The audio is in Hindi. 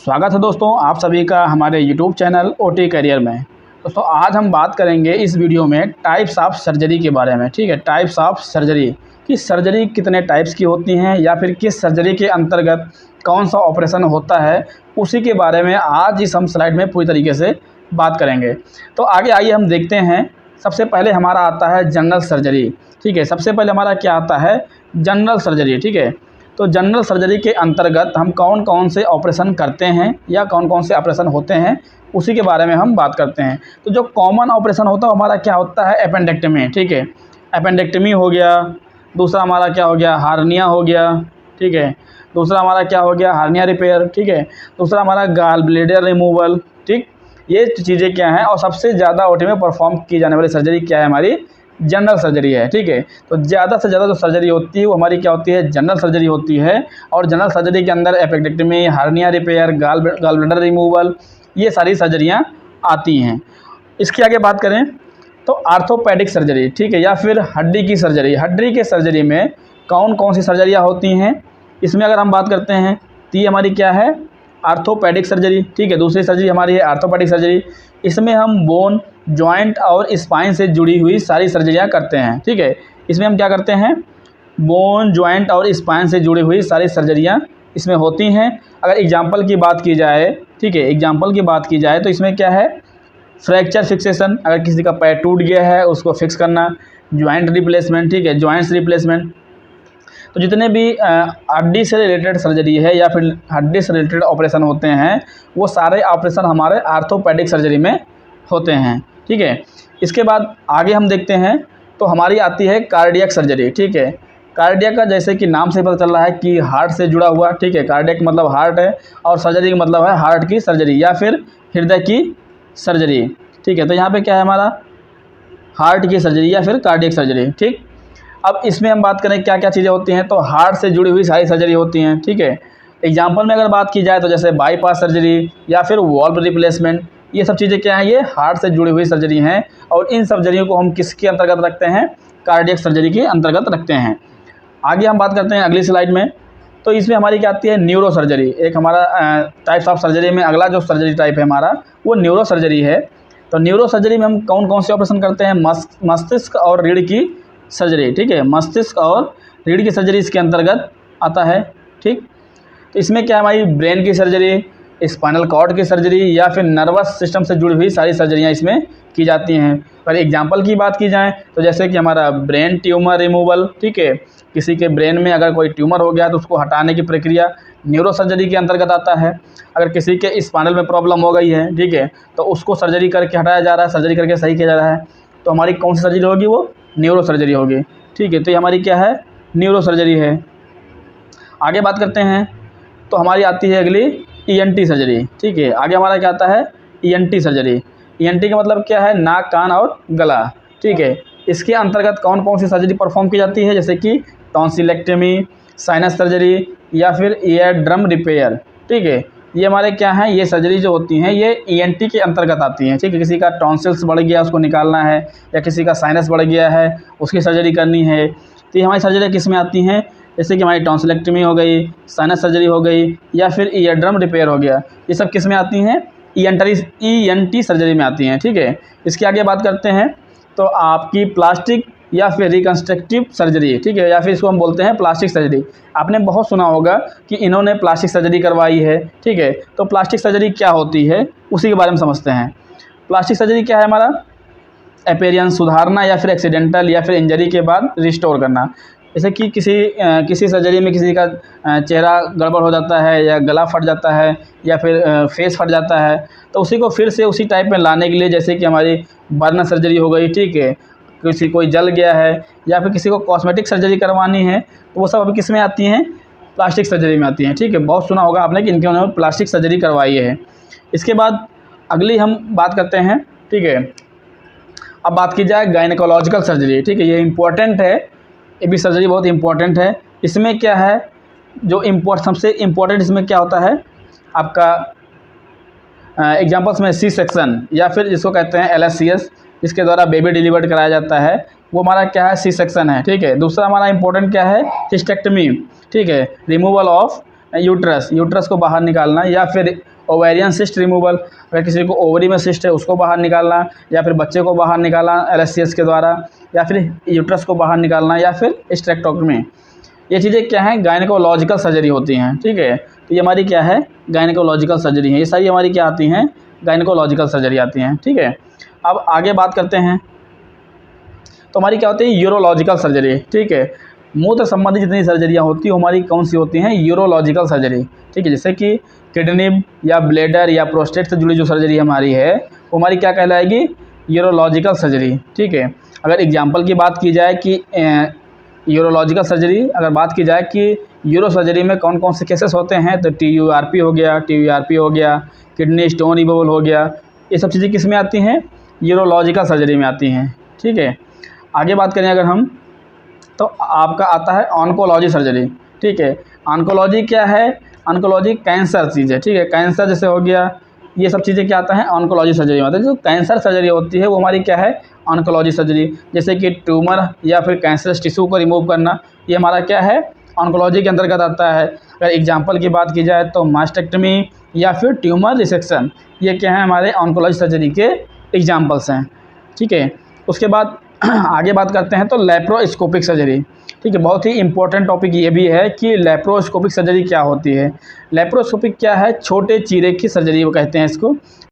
स्वागत है दोस्तों आप सभी का हमारे YouTube चैनल ओटी करियर में। दोस्तों आज हम बात करेंगे इस वीडियो में टाइप्स ऑफ सर्जरी के बारे में। ठीक है, टाइप्स ऑफ सर्जरी कि सर्जरी कितने टाइप्स की होती हैं या फिर किस सर्जरी के अंतर्गत कौन सा ऑपरेशन होता है, उसी के बारे में आज इस हम स्लाइड में पूरी तरीके से बात करेंगे। तो आगे आइए हम देखते हैं। सबसे पहले हमारा आता है जनरल सर्जरी। ठीक है, सबसे पहले हमारा क्या आता है, जनरल सर्जरी। ठीक है, तो जनरल सर्जरी के अंतर्गत हम कौन कौन से ऑपरेशन करते हैं या कौन कौन से ऑपरेशन होते हैं, उसी के बारे में हम बात करते हैं। तो जो कॉमन ऑपरेशन होता है हमारा क्या होता है, एपेंडेक्टमी। ठीक है, एपेंडेक्टमी हो गया। दूसरा हमारा क्या हो गया, हार्निया हो गया। ठीक है, दूसरा हमारा क्या हो गया, हार्निया रिपेयर। ठीक है, दूसरा हमारा गॉल ब्लैडर रिमूवल। ठीक, ये चीज़ें क्या हैं और सबसे ज़्यादा ओटी में परफॉर्म की जाने वाली सर्जरी क्या है, हमारी जनरल सर्जरी है। ठीक है, तो ज़्यादा से ज़्यादा जो सर्जरी होती है वो हमारी क्या होती है, जनरल सर्जरी होती है। और जनरल सर्जरी के अंदर appendectomy, hernia repair, gall bladder removal, ये सारी सर्जरियाँ आती हैं। इसके आगे बात करें तो आर्थोपेडिक सर्जरी। ठीक है, या फिर हड्डी की सर्जरी। हड्डी के सर्जरी में कौन कौन सी सर्जरियाँ होती हैं, इसमें अगर हम बात करते हैं तो ये हमारी क्या है, आर्थोपेडिक सर्जरी। ठीक है, दूसरी सर्जरी हमारी है आर्थोपेडिक सर्जरी। इसमें हम बोन, जॉइंट और स्पाइन से जुड़ी हुई सारी सर्जरियाँ करते हैं। ठीक है, इसमें हम क्या करते हैं, बोन, जॉइंट और स्पाइन से जुड़ी हुई सारी सर्जरियाँ इसमें होती हैं। अगर एग्जांपल की बात की जाए, ठीक है, एग्जांपल की बात की जाए तो इसमें क्या है, फ्रैक्चर फिक्सेशन, अगर किसी का पैर टूट गया है उसको फिक्स करना, जॉइंट रिप्लेसमेंट। ठीक है, जॉइंट्स रिप्लेसमेंट। तो जितने भी हड्डी से रिलेटेड सर्जरी है या फिर हड्डी से रिलेटेड ऑपरेशन होते हैं, वो सारे ऑपरेशन हमारे आर्थोपेडिक सर्जरी में होते हैं। ठीक है, इसके बाद आगे हम देखते हैं तो हमारी आती है कार्डियक सर्जरी। ठीक है, कार्डियक का जैसे कि नाम से पता चल रहा है कि हार्ट से जुड़ा हुआ। ठीक है, कार्डियक मतलब हार्ट है और सर्जरी का मतलब है हार्ट की सर्जरी या फिर हृदय की सर्जरी। ठीक है, तो यहाँ पे क्या है हमारा, हार्ट की सर्जरी या फिर कार्डियक सर्जरी। ठीक, अब इसमें हम बात करें क्या क्या चीज़ें होती हैं, तो हार्ट से जुड़ी हुई सारी सर्जरी होती हैं। ठीक है, एग्जांपल में अगर बात की जाए तो जैसे बाईपास सर्जरी या फिर वॉल्व रिप्लेसमेंट, ये सब चीज़ें क्या हैं, ये हार्ट से जुड़ी हुई सर्जरी हैं। और इन सर्जरियों को हम किसके अंतर्गत रखते हैं, कार्डियक सर्जरी के अंतर्गत रखते हैं। आगे हम बात करते हैं अगली स्लाइड में, तो इसमें हमारी क्या आती है, न्यूरो सर्जरी। एक हमारा टाइप्स ऑफ सर्जरी में अगला जो सर्जरी टाइप है हमारा, वो न्यूरो सर्जरी है। तो न्यूरो सर्जरी में हम कौन कौन से ऑपरेशन करते हैं, मस्तिष्क और रीढ़ की सर्जरी। ठीक है, मस्तिष्क और रीढ़ की सर्जरी इसके अंतर्गत आता है। ठीक, तो इसमें क्या है, हमारी ब्रेन की सर्जरी, स्पाइनल कॉर्ड की सर्जरी या फिर नर्वस सिस्टम से जुड़ी हुई सारी सर्जरियाँ इसमें की जाती हैं। पर एग्जांपल की बात की जाए तो जैसे कि हमारा ब्रेन ट्यूमर रिमूवल। ठीक है, किसी के ब्रेन में अगर कोई ट्यूमर हो गया तो उसको हटाने की प्रक्रिया न्यूरो सर्जरी के अंतर्गत आता है। अगर किसी के स्पाइनल में प्रॉब्लम हो गई है, ठीक है, तो उसको सर्जरी करके हटाया जा रहा है, सर्जरी करके सही किया जा रहा है, तो हमारी कौन सी सर्जरी होगी, वो न्यूरो सर्जरी होगी। ठीक है, तो ये हमारी क्या है, न्यूरो सर्जरी है। आगे बात करते हैं तो हमारी आती है अगली ईएनटी सर्जरी। ठीक है, आगे हमारा क्या आता है, ईएनटी सर्जरी। ईएनटी का मतलब क्या है, नाक, कान और गला। ठीक है, इसके अंतर्गत कौन कौन सी सर्जरी परफॉर्म की जाती है, जैसे कि टॉन्सिलेक्टमी, साइनस सर्जरी या फिर ईयर ड्रम रिपेयर। ठीक है, ये हमारे क्या हैं, ये सर्जरी जो होती हैं ये ईएनटी के अंतर्गत आती हैं। ठीक है, किसी का टॉन्सिल्स बढ़ गया उसको निकालना है या किसी का साइनस बढ़ गया है उसकी सर्जरी करनी है, तो ये हमारी सर्जरी किस में आती हैं, जैसे कि हमारी टॉन्सिलेक्टमी हो गई, साइनस सर्जरी हो गई या फिर ईयर ड्रम रिपेयर हो गया, ये सब किस में आती हैं, ईएनटी सर्जरी में आती हैं। ठीक है, इसके आगे बात करते हैं तो आपकी प्लास्टिक या फिर रिकन्स्ट्रक्टिव सर्जरी। ठीक है, या फिर इसको हम बोलते हैं प्लास्टिक सर्जरी। आपने बहुत सुना होगा कि इन्होंने प्लास्टिक सर्जरी करवाई है। ठीक है, तो प्लास्टिक सर्जरी क्या होती है उसी के बारे में समझते हैं। प्लास्टिक सर्जरी क्या है, हमारा अपीयरेंस सुधारना या फिर एक्सीडेंटल या फिर इंजरी के बाद रिस्टोर करना। जैसे कि किसी सर्जरी में किसी का चेहरा गड़बड़ हो जाता है या गला फट जाता है या फिर फेस फट जाता है, तो उसी को फिर से उसी टाइप में लाने के लिए, जैसे कि हमारी बर्न सर्जरी हो गई। ठीक है, कोई जल गया है या फिर किसी को कॉस्मेटिक सर्जरी करवानी है, तो वो सब अभी किस में आती हैं, प्लास्टिक सर्जरी में आती हैं। ठीक है, बहुत सुना होगा आपने कि इनके उन्होंने प्लास्टिक सर्जरी करवाई है। इसके बाद अगली हम बात करते हैं। ठीक है, अब बात की जाए गायनेकोलॉजिकल सर्जरी। ठीक है, ये इम्पोर्टेंट है, ये भी सर्जरी बहुत इंपॉर्टेंट है। इसमें क्या है, जो सबसे इम्पोर्टेंट इसमें क्या होता है आपका, एग्जांपल्स में सी सेक्शन या फिर जिसको कहते हैं एलएससीएस, जिसके द्वारा बेबी डिलीवर्ड कराया जाता है, वो हमारा क्या है, सी सेक्शन है। ठीक है, दूसरा हमारा इंपॉर्टेंट क्या है, हिस्टेक्टमी। ठीक है, रिमूवल ऑफ यूट्रस को बाहर निकालना या फिर ओवेरियन सिस्ट रिमूवल, अगर किसी को ओवरी में सिस्ट है उसको बाहर निकालना, या फिर बच्चे को बाहर निकालना LSCS के द्वारा, या फिर यूट्रस को बाहर निकालना, या फिर स्टेक्टोटमी। ये चीज़ें क्या हैं, गायनेकोलॉजिकल सर्जरी होती हैं। ठीक है, तो ये हमारी क्या है, गायनेकोलॉजिकल सर्जरी है। ये सारी हमारी क्या आती हैं, गायनेकोलॉजिकल सर्जरी आती हैं। ठीक है, अब आगे बात करते हैं तो हमारी क्या होती है, यूरोलॉजिकल सर्जरी। ठीक है, मूत्र संबंधी जितनी सर्जरियाँ होती हैं हमारी कौन सी होती हैं, यूरोलॉजिकल सर्जरी। ठीक है, जैसे कि किडनी या ब्लैडर या प्रोस्टेट से जुड़ी जो सर्जरी हमारी है वो हमारी क्या कहलाएगी, यूरोलॉजिकल सर्जरी। ठीक है, अगर एग्जांपल की बात की जाए कि यूरोलॉजिकल सर्जरी अगर बात की जाए कि यूरो सर्जरी में कौन कौन से केसेस होते हैं, तो TURP हो गया, TURP हो गया, किडनी स्टोन रिमूवल हो गया, ये सब चीज़ें किस में आती हैं, यूरोलॉजिकल सर्जरी में आती हैं। ठीक है, आगे बात करें अगर हम तो आपका आता है ऑन्कोलॉजी सर्जरी। ठीक है, ऑन्कोलॉजी क्या है, ऑन्कोलॉजी कैंसर चीज़ है। ठीक है, कैंसर जैसे हो गया, ये सब चीज़ें क्या आता है, ऑन्कोलॉजी सर्जरी में आता है। जो कैंसर सर्जरी होती है वो हमारी क्या है, ऑन्कोलॉजी सर्जरी। जैसे कि ट्यूमर या फिर कैंसरस टिश्यू को रिमूव करना, ये हमारा क्या है, ऑन्कोलॉजी के अंतर्गत आता है। अगर एग्जांपल की बात की जाए तो मास्टेक्टमी या फिर ट्यूमर रिसेक्शन, ये क्या है, हमारे ऑन्कोलॉजी सर्जरी के एग्जाम्पल्स हैं। ठीक है, उसके बाद आगे बात करते हैं तो लैप्रोस्कोपिक सर्जरी। ठीक है, बहुत ही इंपॉर्टेंट टॉपिक ये भी है कि लैप्रोस्कोपिक सर्जरी क्या होती है। लैप्रोस्कोपिक क्या है, छोटे चीरे की सर्जरी वो कहते हैं इसको।